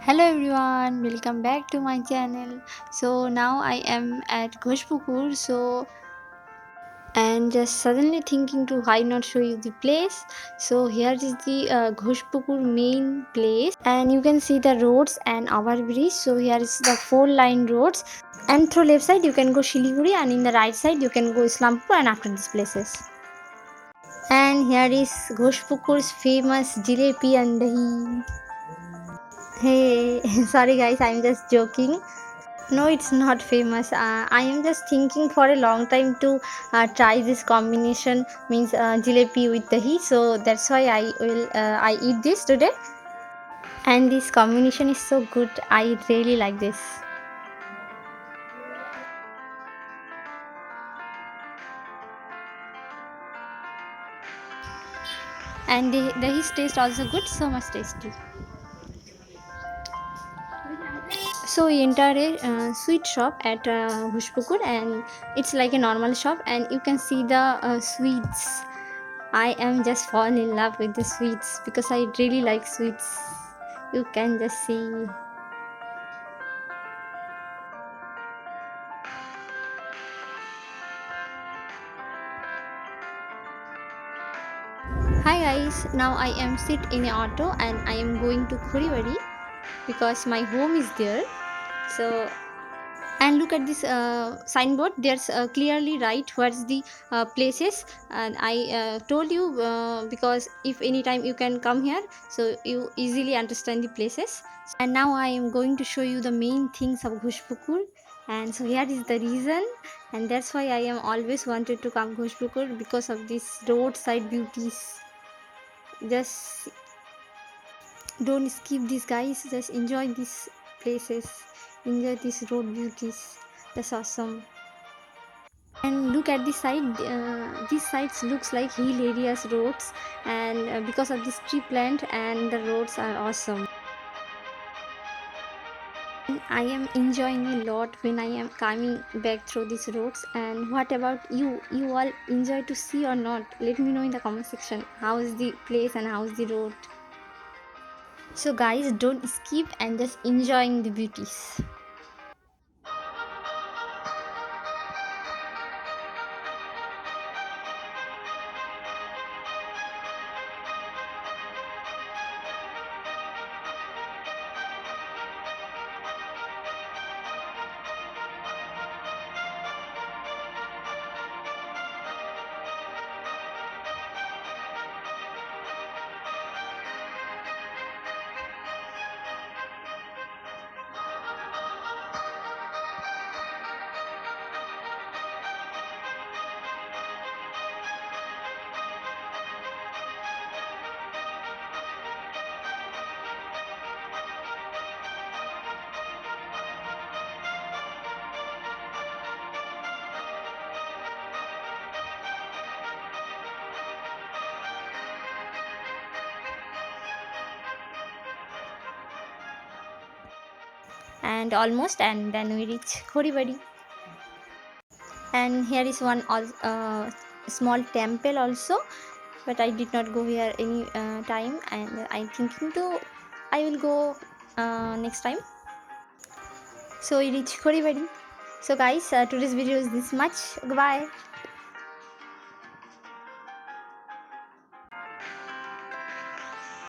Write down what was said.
Hello everyone, welcome back to my channel. So now I am at Ghospukur. And just suddenly thinking to why not show you the place. So here is the Ghospukur main place, and you can see the roads and our bridge. So here is the four-line roads, and through left side you can go Siliguri, and in the right side you can go Islampur, and after these places. And here is Ghospukur's famous jelebi and dahi. Hey, sorry guys, I'm just joking. No, it's not famous. I am just thinking for a long time to try this combination, means jalebi with dahi. So that's why I eat this today. And this combination is so good. I really like this. And the dahi's taste also good, so much tasty. So we enter a sweet shop at Ghospukur, and it's like a normal shop, and you can see the sweets. I am just fall in love with the sweets because I really like sweets. You can just see. Hi guys, now I am sit in an auto and I am going to KHORIBARI because my home is there. So, and look at this signboard. There's clearly right where's the places, and I told you because if anytime you can come here, so you easily understand the places. And now I am going to show you the main things of Ghospukur. And so here is the reason, and that's why I am always wanted to come Ghospukur because of these roadside beauties. Just don't skip this guys, just enjoy these places, enjoy these road beauties. That's awesome. And look at this side, these sides looks like hill areas roads, and because of this tree plant, and the roads are awesome. I am enjoying a lot when I am coming back through these roads. And what about you? You all enjoy to see or not? Let me know in the comment section. How is the place and how is the road? So guys, don't skip and just enjoying the beauties. And almost, and then we reach KHORIBARI. And here is one small temple also, but I did not go here any time, and I'm thinking to I will go next time. So we reach KHORIBARI. So guys, today's video is this much. Goodbye.